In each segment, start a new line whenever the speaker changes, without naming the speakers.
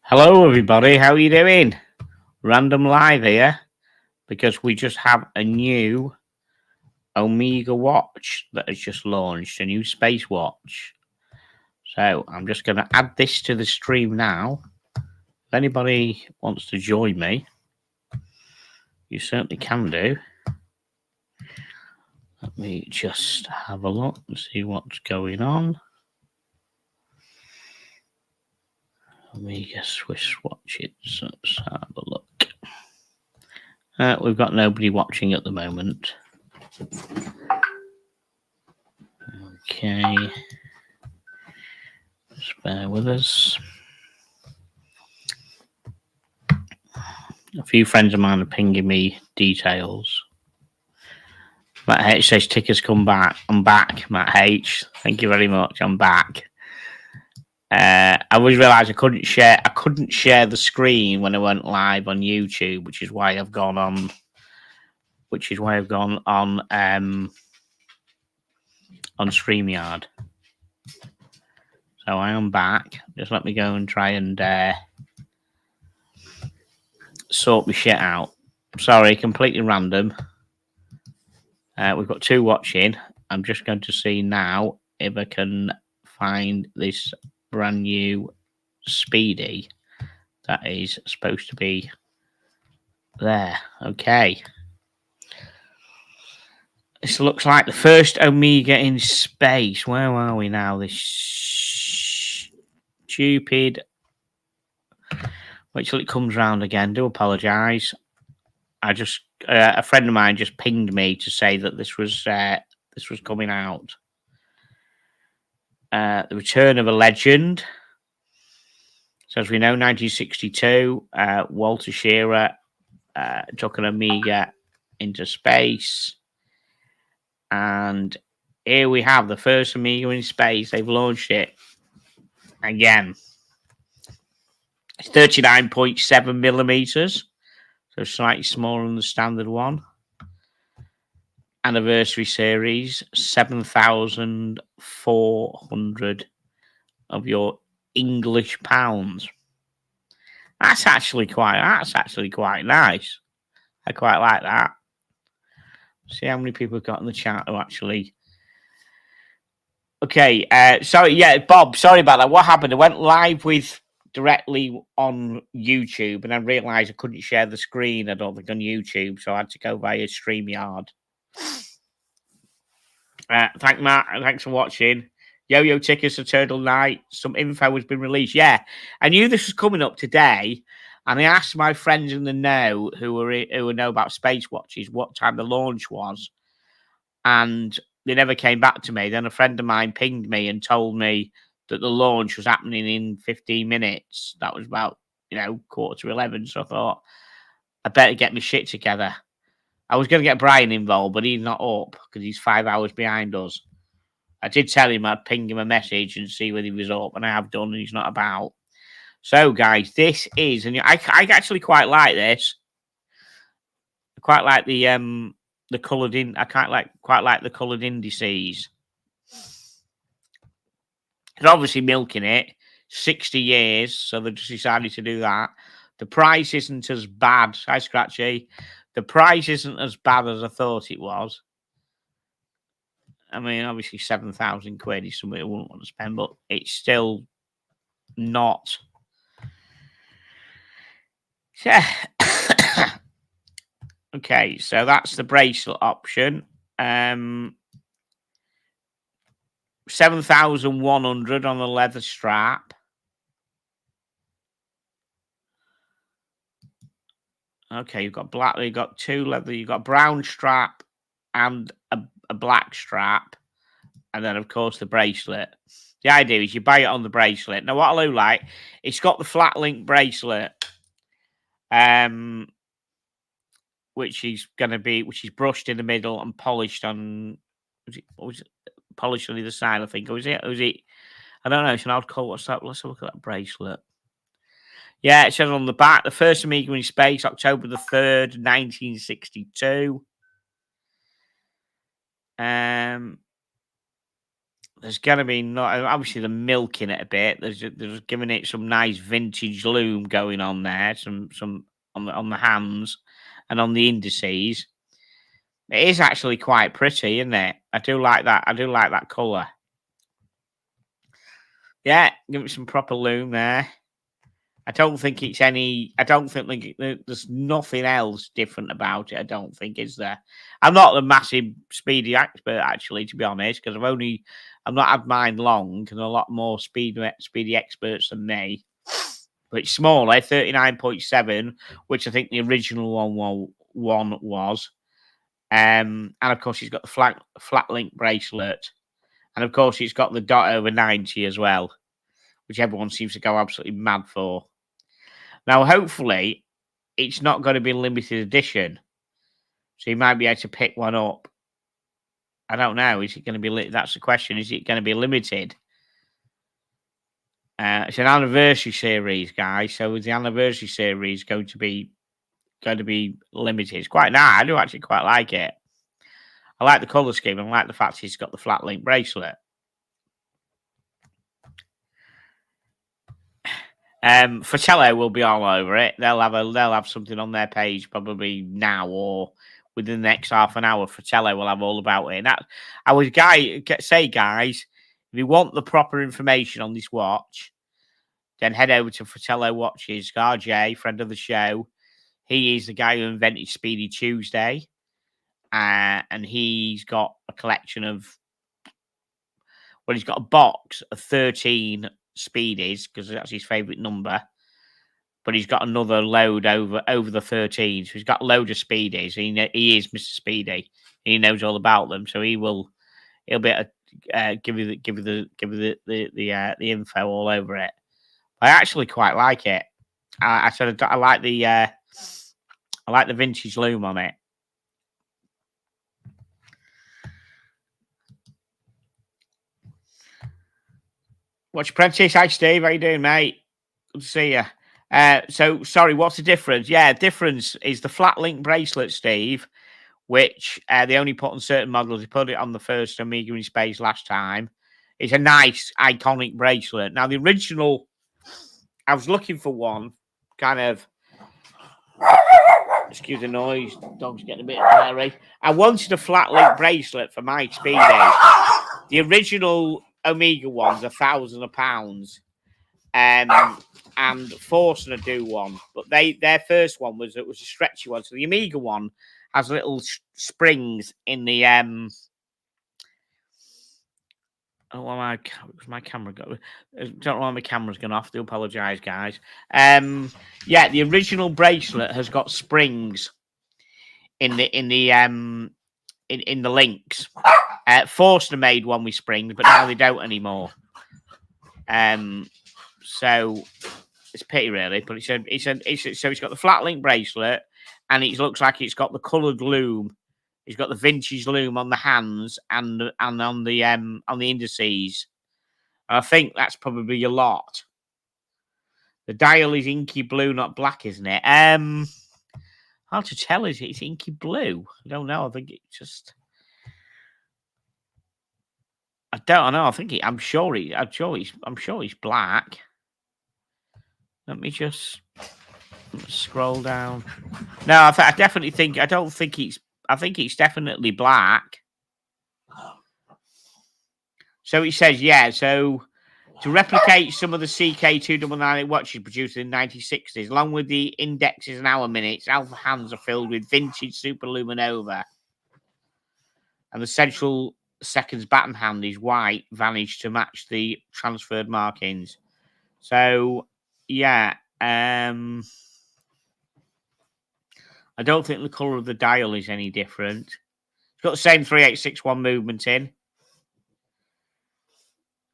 Hello, everybody. How are you doing? Random Live here because we just have a new Omega watch that has just launched, a new space watch. So I'm just going to add this to the stream now. If anybody wants to join me, you certainly can do. Let me just have a look and see what's going on. Omega Swiss watches. Let's have a look. We've got nobody watching at the moment. Okay. Just bear with us. A few friends of mine are pinging me details. Matt H says tickers come back. I'm back, Matt H. Thank you very much. I'm back. I always realised I couldn't share the screen when I went live on YouTube, which is why I've gone on StreamYard. So I am back. Just let me go and try and sort my shit out. Sorry, completely random. We've got two watching. I'm just going to see now if I can find this brand new Speedy that is supposed to be there. Okay. This looks like the first Omega in space. Where are we now? This stupid. Wait till it comes round again. Do apologise. I just a friend of mine just pinged me to say that this was coming out. The Return of a Legend. So as we know, 1962, Walter Shearer took an Omega into space. And here we have the first Omega in space. They've launched it again. It's 39.7 millimeters. So slightly smaller than the standard one. Anniversary series, 7,400 of your English pounds. That's actually quite nice. I quite like that. See how many people have got in the chat who actually. Okay, sorry, yeah, Bob, sorry about that. What happened? I went live directly on YouTube, and I realised I couldn't share the screen, I don't think, on YouTube, so I had to go via StreamYard. Thanks for watching. Yo-Yo tickets for Turtle Night. Some info has been released. Yeah, I knew this was coming up today, and I asked my friends in the know who know about space watches what time the launch was, and they never came back to me. Then a friend of mine pinged me and told me that the launch was happening in 15 minutes. That was about 11:15. So I thought I better get my shit together. I was going to get Brian involved, but he's not up because he's 5 hours behind us. I did tell him I'd ping him a message and see whether he was up, and I have done, and he's not about. So, guys, this is, and I actually quite like this. I quite like the coloured in. I quite like the coloured indices. They're obviously milking it. 60 years, so they just decided to do that. The price isn't as bad. Hi, Scratchy. The price isn't as bad as I thought it was. I mean, obviously, 7,000 quid is something I wouldn't want to spend, but it's still not. Okay, so that's the bracelet option. 7,100 on the leather strap. Okay, you've got black. You've got two leather. You've got brown strap and a black strap, and then of course the bracelet. The idea is you buy it on the bracelet. Now, what I do like, it's got the flat link bracelet, which is brushed in the middle and polished on. Polished on either side, I think. Or was it? I don't know. It's an odd colour. What's that? Let's have a look at that bracelet. Yeah, it says on the back, the first Omega in space, October the 3rd, 1962. there's going to be not obviously the milking it a bit. There's giving it some nice vintage loom going on there. Some on the hands and on the indices. It is actually quite pretty, isn't it? I do like that. I do like that colour. Yeah, give it some proper loom there. I don't think it's any. I don't think there's nothing else different about it. I don't think, is there? I'm not a massive speedy expert, actually, to be honest, because I've not had mine long, and a lot more speedy experts than me. But it's smaller, 39.7, which I think the original one was. And of course, it's got the flat link bracelet, and of course, it's got the dot over 90 as well, which everyone seems to go absolutely mad for. Now, hopefully, it's not going to be limited edition, so you might be able to pick one up. I don't know. Is it going to be? That's the question. Is it going to be limited? It's an anniversary series, guys. So is the anniversary series going to be limited? It's quite nice. I do actually quite like it. I like the colour scheme. I like the fact he's got the flat link bracelet. Fratello will be all over it. They'll have something on their page probably now or within the next half an hour. Fratello will have all about it. And that I would say, guys, if you want the proper information on this watch, then head over to Fratello Watches. RJ, friend of the show, he is the guy who invented Speedy Tuesday, and he's got a collection of. Well, he's got a box of 13 Speedies because that's his favourite number. But he's got another load over the 13. So he's got a load of Speedies. He is Mr. Speedy. He knows all about them. So he'll be able to give you the info all over it. I actually quite like it. I like the vintage loom on it. Watch Apprentice. Hi, Steve. How you doing, mate? Good to see you. So, sorry, what's the difference? Yeah, difference is the flat link bracelet, Steve, which they only put on certain models. They put it on the first Omega in Space last time. It's a nice, iconic bracelet. Now, the original, I was looking for one, kind of, excuse the noise, dog's getting a bit hairy. I wanted a flat link bracelet for my Speedy. The original Omega one's £1,000, and Forstner do one, but their first one was a stretchy one. So the Omega one has little springs in the Oh, well, my camera got. I don't know why my camera's gone off. I do apologise, guys. Yeah, the original bracelet has got springs in the links. Forstner made one with springs, but now they don't anymore. So it's pity, really. But so it's got the flat link bracelet, and it looks like it's got the coloured loom. It's got the vintage loom on the hands and on the indices. And I think that's probably a lot. The dial is inky blue, not black, isn't it? Hard to tell. Is it? It's inky blue. I don't know. I think it's just. I don't know. I think I'm sure he's black. Let me just scroll down. No, I definitely think. I don't think it's. I think it's definitely black. So it says, yeah. So to replicate some of the CK299 watches produced in the 1960s, along with the indexes and hour minutes, Alpha hands are filled with vintage Superluminova, and the central seconds baton hand is white, vanishing to match the transferred markings. So, yeah. I don't think the colour of the dial is any different. It's got the same 3861 movement in.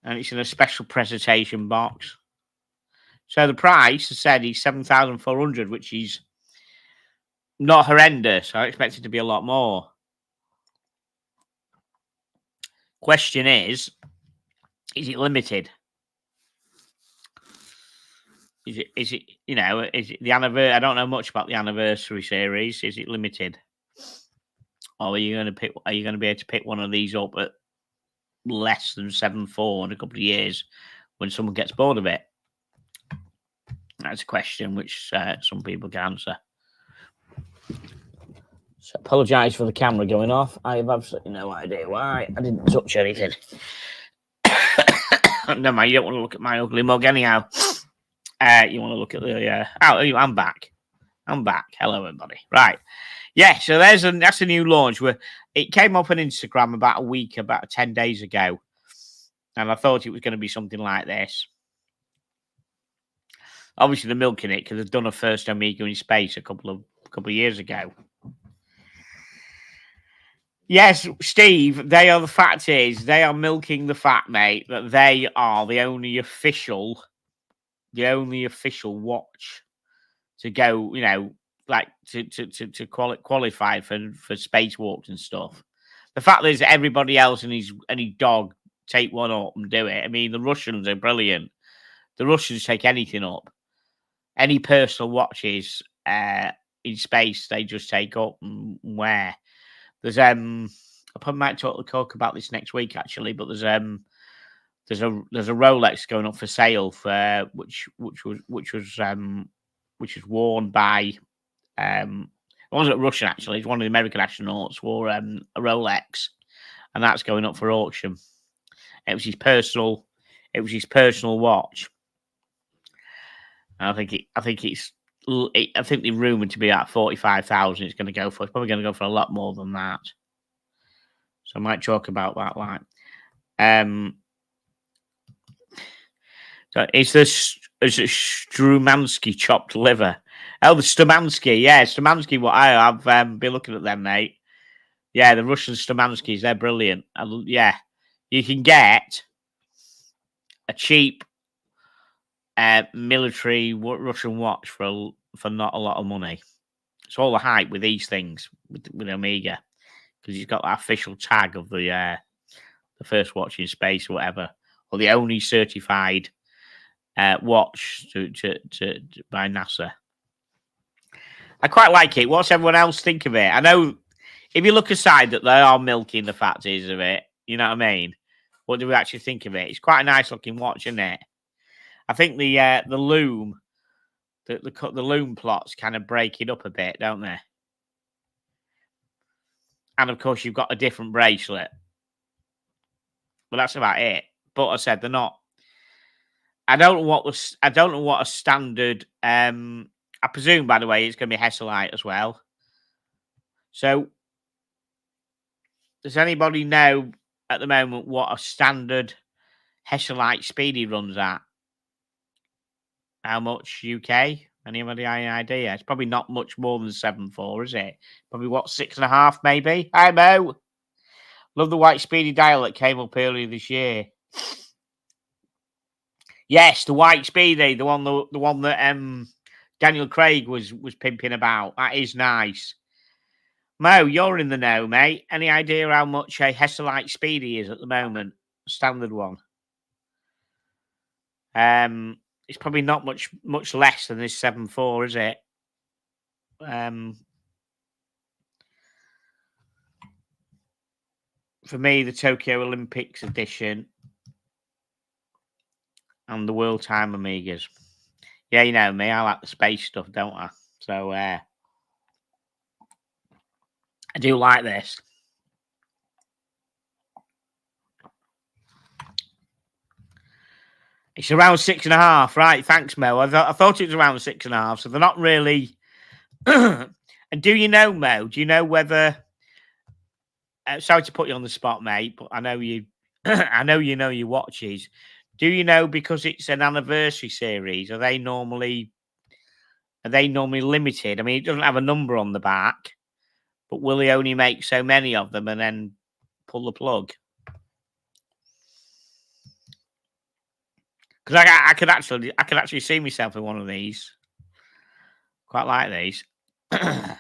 And it's in a special presentation box. So the price, I said, is 7,400, which is not horrendous. I expect it to be a lot more. Question is it limited? Is it is it the anniversary? I don't know much about the anniversary series. Is it limited? Or are you going to be able to pick one of these up at less than 7.4 in a couple of years when someone gets bored of it? That's a question which some people can answer. So apologise for the camera going off. I have absolutely no idea why. I didn't touch anything. Never mind, you don't want to look at my ugly mug anyhow. You want to look at the... I'm back. I'm back. Hello, everybody. Right. Yeah, so that's a new launch. Where it came up on Instagram about 10 days ago. And I thought it was going to be something like this. Obviously, they're milking it because they've done a first Omega in space a couple of years ago. Yes, Steve, they are milking the fact, mate, that they are the only official watch to go, like to qualify for spacewalks and stuff. The fact is everybody else and any dog take one up and do it. I mean, the Russians are brilliant. The Russians take anything up. Any personal watches in space, they just take up and wear. There's I probably might talk about this next week actually, but there's a Rolex going up for sale for which was worn by it wasn't Russian actually, it's one of the American astronauts wore a Rolex, and that's going up for auction. It was his personal watch. And I think the rumored to be at 45,000. It's going to go for. It's probably going to go for a lot more than that. So I might talk about that. Like, so is it Strumansky chopped liver? Oh, the Stumansky, yeah, Stumansky. What I've been looking at them, mate. Yeah, the Russian Stumanskys, they're brilliant. Yeah, you can get a cheap military Russian watch for not a lot of money. It's all the hype with these things with Omega because he's got that official tag of the first watch in space or whatever, or the only certified watch by NASA. I quite like it. What's everyone else think of it? I know if you look aside that they are milking the factors of it, you know what I mean? What do we actually think of it? It's quite a nice looking watch, isn't it? I think the loom, the loom plots kind of break it up a bit, don't they? And of course, you've got a different bracelet. But that's about it. But I said they're not. I don't know what a standard. I presume, by the way, it's going to be Hesalite as well. So, does anybody know at the moment what a standard Hesalite Speedy runs at? How much UK? Anybody have any idea? It's probably not much more than 7.4, is it? Probably what, 6.5 maybe? Hi Mo. Love the white Speedy dial that came up earlier this year. Yes, the white Speedy, the one that Daniel Craig was pimping about. That is nice. Mo, you're in the know, mate. Any idea how much a Hesalite Speedy is at the moment? Standard one. It's probably not much less than this 7.4, is it? For me, the Tokyo Olympics edition and the World Time Omegas. Yeah, you know me. I like the space stuff, don't I? So I do like this. It's around 6.5, right? Thanks, Mo. I thought it was around 6.5, so they're not really. And do you know, Mo? Do you know whether? Sorry to put you on the spot, mate, but I know you. I know you know your watches. Do you know because it's an anniversary series? Are they normally limited? I mean, it doesn't have a number on the back, but will they only make so many of them and then pull the plug? Because I could actually see myself in one of these. Quite like these. I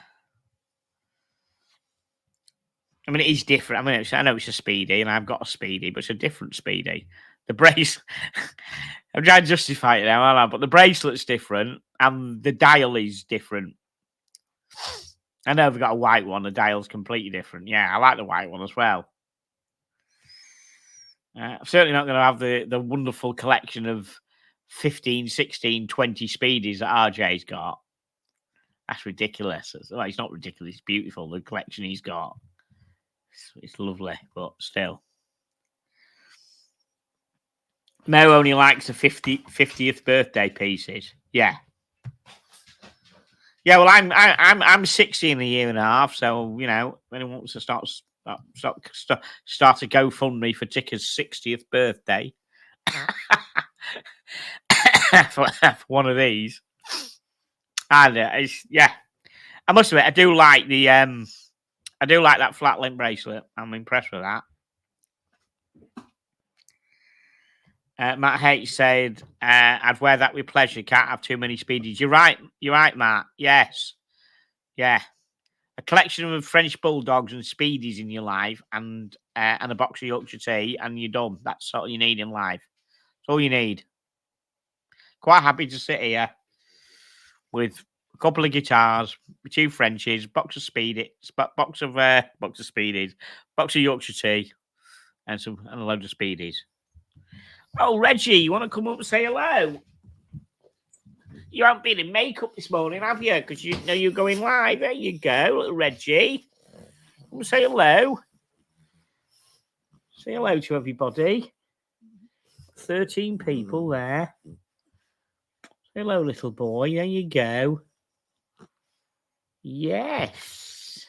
mean, it is different. I mean, I know it's a Speedy, and I've got a Speedy, but it's a different Speedy. The brace, I'm trying to justify it now, but the bracelet's different, and the dial is different. I know I've got a white one. The dial's completely different. Yeah, I like the white one as well. I'm certainly not going to have the wonderful collection of 15, 16, 20 speedies that RJ's got. That's ridiculous. Well, it's not ridiculous. It's beautiful. The collection he's got. It's lovely, but still. Mo only likes the 50th birthday pieces. Yeah. Yeah, well, I'm 60 in a year and a half, so if anyone wants to start a GoFundMe for Ticker's 60th birthday for one of these, and I must admit, I do like that flat link bracelet. I'm impressed with that. Matt H said, I'd wear that with pleasure. Can't have too many speedies. You're right, Matt. Yes. Yeah. A collection of French bulldogs and speedies in your life and a box of Yorkshire tea, and you're done. That's all you need in life. That's all you need. Quite happy to sit here with a couple of guitars, 2 Frenchies, box of speedies, box of Yorkshire tea, and a load of speedies. Oh, Reggie, you want to come up and say hello? You haven't been in makeup this morning, have you? Because you know you're going live. There you go, little Reggie. Come and say hello. Say hello to everybody. 13 people there. Say hello, little boy. There you go. Yes.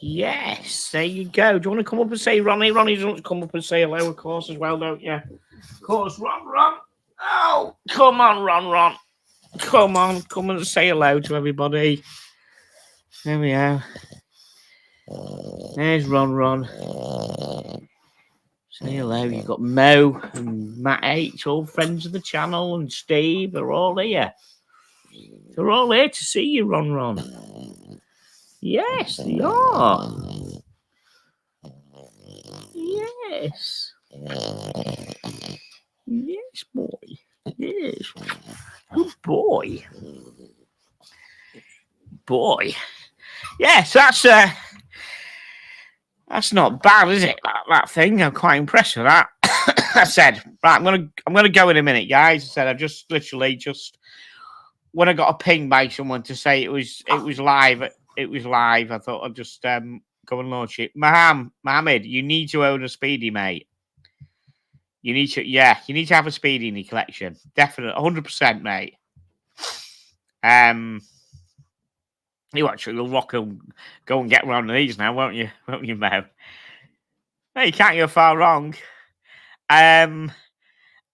Yes, there you go. Do you want to come up and say Ronnie? Ronnie doesn't come up and say hello, of course, as well, don't you? Of course, Ron. Oh, come on, Ron. Come on, come and say hello to everybody. There we are. There's Ron. Say hello. You've got Mo and Matt H, all friends of the channel, and Steve. They're all here. They're all here to see you, Ron. Yes, they are. Yes. Yes, boy. Yes. Good boy. Boy. Yes, that's not bad, is it? That thing. I'm quite impressed with that. I said, right, I'm gonna go in a minute, guys. I said, I just literally when I got a ping by someone to say it was live. It was live. I thought I'd just go and launch it. Mohammed, you need to own a speedy, mate. You need to have a speedy in your collection. Definitely, 100%, mate. You actually will go and get one of these now, won't you? Won't you, Mo? No, you can't go far wrong. It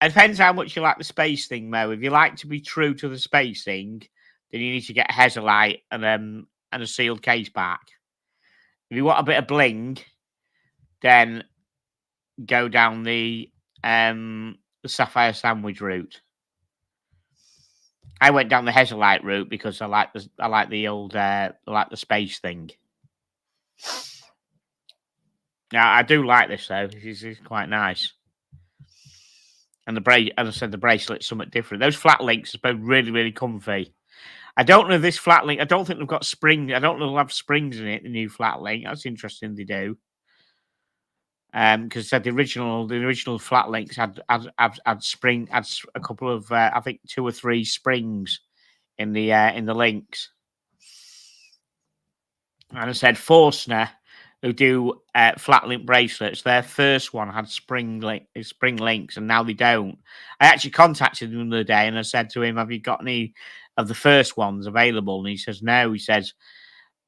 depends how much you like the space thing, Mo. If you like to be true to the space thing, then you need to get a Hezolite and a sealed case back. If you want a bit of bling, then go down the sapphire sandwich route. I went down the Hezolite route because I like the space thing. Yeah, I do like this though. This is quite nice. And as I said, the bracelet's somewhat different. Those flat links have been really, really comfy. I don't know this flat link. I don't think they've got springs. I don't know they'll have springs in it. The new flat link. That's interesting. They do. Because the original flat links had a couple of I think 2 or 3 springs in the links. And I said Forstner, who do flat link bracelets, their first one had spring links, and now they don't. I actually contacted him the other day, and I said to him, "Have you got any of the first ones available?" And he says, "No." He says,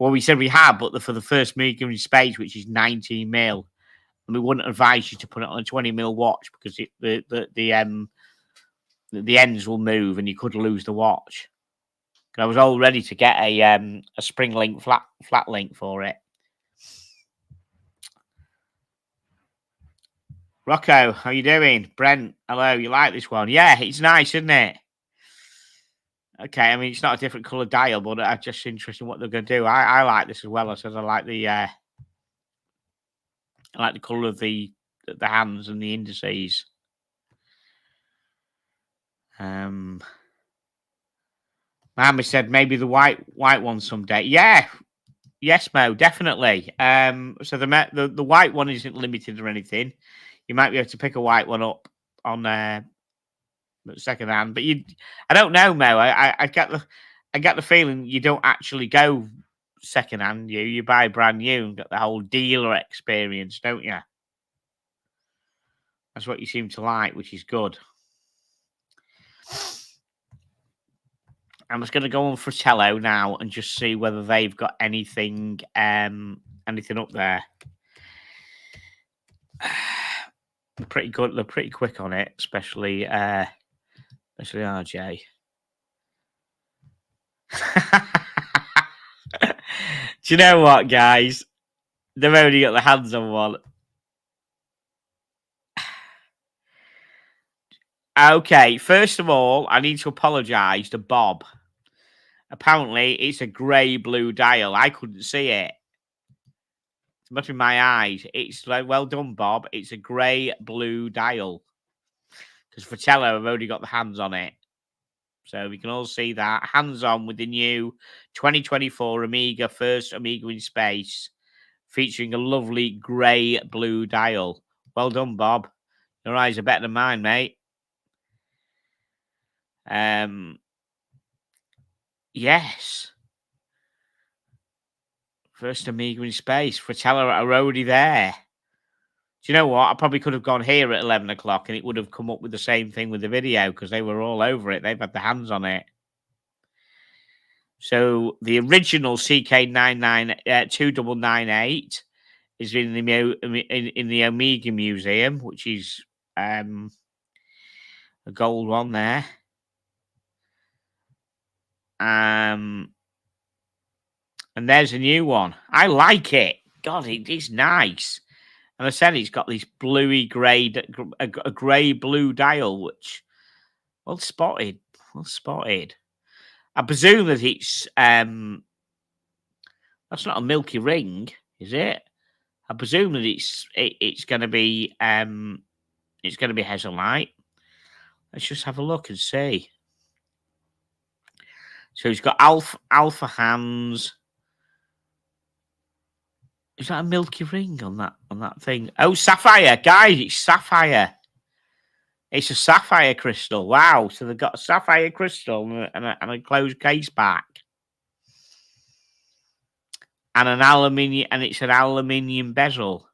"Well, we said we have, but for the first medium space, which is 19 mil, and we wouldn't advise you to put it on a 20 mil watch because the ends will move, and you could lose the watch." I was all ready to get a spring link flat link for it. Rocco, how you doing? Brent, hello. You like this one? Yeah, it's nice, isn't it? Okay, I mean it's not a different colour dial, but I'm just interested in what they're going to do. I like this as well. I said I like the colour of the hands and the indices. Mammy said maybe the white one someday. Yeah, Yes, Mo, definitely. So the white one isn't limited or anything. You might be able to pick a white one up on second hand, but I don't know, Mo. I get the feeling you don't actually go second hand. You buy brand new and get the whole dealer experience, don't you? That's what you seem to like, which is good. I'm just going to go on Fratello now and just see whether they've got anything anything up there. They're pretty good. They're pretty quick on it, especially RJ. Do you know what, guys? They've only got the hands on one. Okay, first of all, I need to apologise to Bob. Apparently, it's a grey blue dial. I couldn't see it. It's much in my eyes. It's like, well done, Bob. It's a grey blue dial. Because Fratello have only got the hands on it. So we can all see that. Hands on with the new 2024 Amiga, first Amiga in space, featuring a lovely grey blue dial. Well done, Bob. Your eyes are better than mine, mate. Yes. First Amiga in space. Fratello are already there. Do you know what? I probably could have gone here at 11 o'clock and it would have come up with the same thing with the video because they were all over it. They've had their hands on it. So the original CK2998 is in the Amiga Museum, which is a gold one there. And there's a new one. I like it. God, it is nice. And I said it's got this bluey grey, a grey blue dial, which well spotted. Well spotted. I presume that it's that's not a milky ring, is it? I presume that it's going to be Hesalite. Let's just have a look and see. So he's got alpha hands. Is that a milky ring on that thing? Oh, sapphire, guys! It's sapphire. It's a sapphire crystal. Wow! So they've got a sapphire crystal and a closed case back, and an aluminium, and it's an aluminium bezel.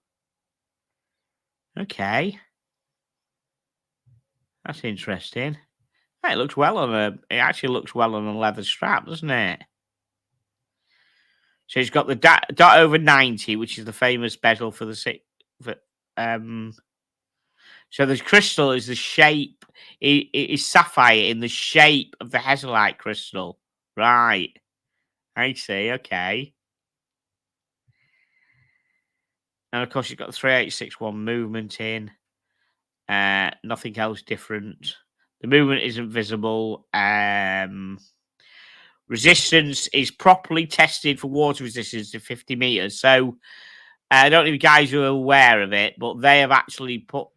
Okay, that's interesting. It looks well on It actually looks well on a leather strap, doesn't it? So it's got the dot over 90, which is the famous bezel for the So the crystal is the shape. It is sapphire in the shape of the Hesalite crystal, right? I see. Okay. And of course, you've got the 3861 movement in. Nothing else different. The movement isn't visible. Resistance is properly tested for water resistance to 50 meters. So I don't know if you guys are aware of it, but they have actually put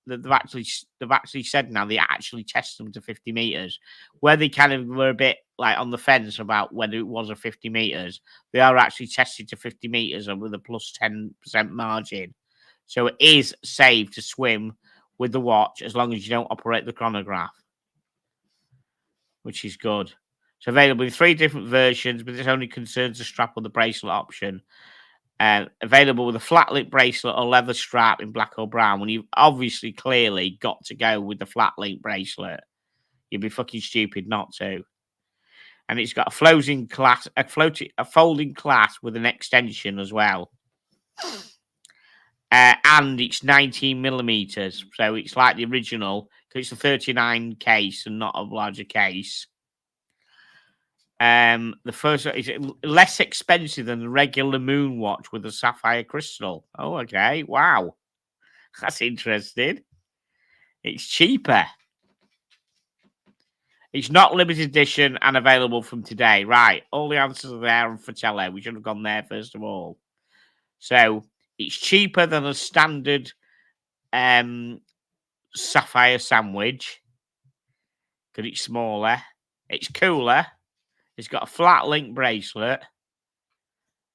they've actually said now they actually test them to 50 meters. Where they kind of were a bit like on the fence about whether it was a 50 meters, they are actually tested to 50 meters and with a plus 10% margin. So it is safe to swim with the watch as long as you don't operate the chronograph, which is good. It's available in 3 different versions, but this only concerns the strap or the bracelet option. Available with a flat link bracelet or leather strap in black or brown. When you've obviously clearly got to go with the flat link bracelet, you'd be fucking stupid not to. And it's got a folding clasp with an extension as well. And it's 19 millimeters, so it's like the original because it's a 39 case and not a larger case. The first is less expensive than the regular moon watch with a sapphire crystal. Oh, okay. Wow. That's interesting. It's cheaper. It's not limited edition and available from today. Right. All the answers are there on Fratello. We should have gone there first of all. So it's cheaper than a standard sapphire sandwich because it's smaller. It's cooler. It's got a flat link bracelet.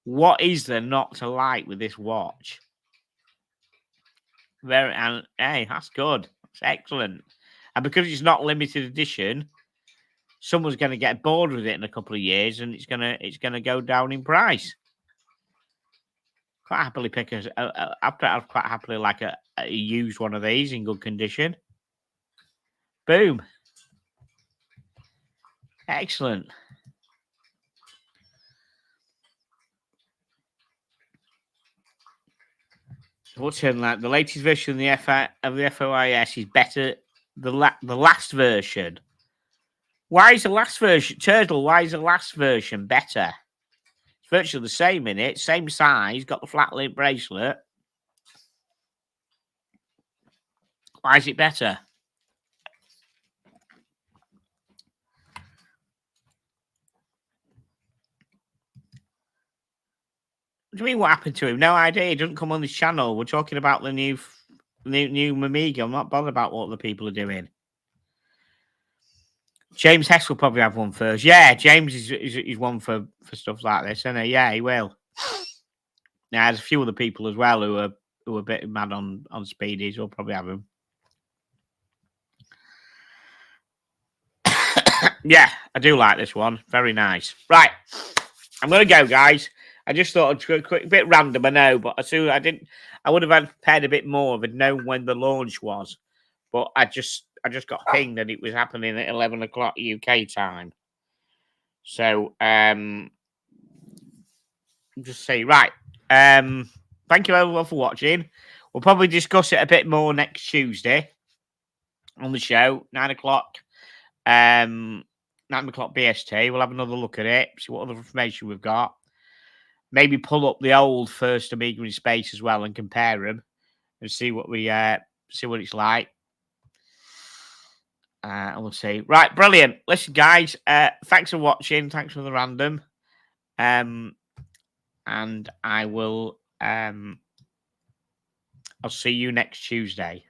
What is there not to like with this watch? And hey, that's good. That's excellent. And because it's not limited edition, someone's going to get bored with it in a couple of years, and it's gonna go down in price. Quite happily pick I'd quite happily like a used one of these in good condition. Boom. Excellent. What's in that? The latest version of the FOIS is better. The last version. Why is the last version Turtle? Why is the last version better? It's virtually the same in it, same size, got the flat link bracelet. Why is it better? What do you mean? What happened to him? No idea. He doesn't come on this channel. We're talking about the new Mamiga. I'm not bothered about what the people are doing. James Hess will probably have one first. Yeah, James is one for stuff like this, isn't he? Yeah, he will. Now, there's a few other people as well who are a bit mad on speedies. We'll probably have them. Yeah, I do like this one. Very nice. Right, I'm gonna go, guys. I just thought I'd go quick, a bit random, I know, but I would have had prepared a bit more if I'd known when the launch was. But I just got pinged that it was happening at 11 o'clock UK time. So just say right. Thank you everyone for watching. We'll probably discuss it a bit more next Tuesday on the show, 9 o'clock. 9 o'clock BST. We'll have another look at it, see what other information we've got. Maybe pull up the old first Amiga in space as well and compare them and see what it's like. I will say, right, brilliant. Listen, guys, thanks for watching. Thanks for the random. And I will. I'll see you next Tuesday.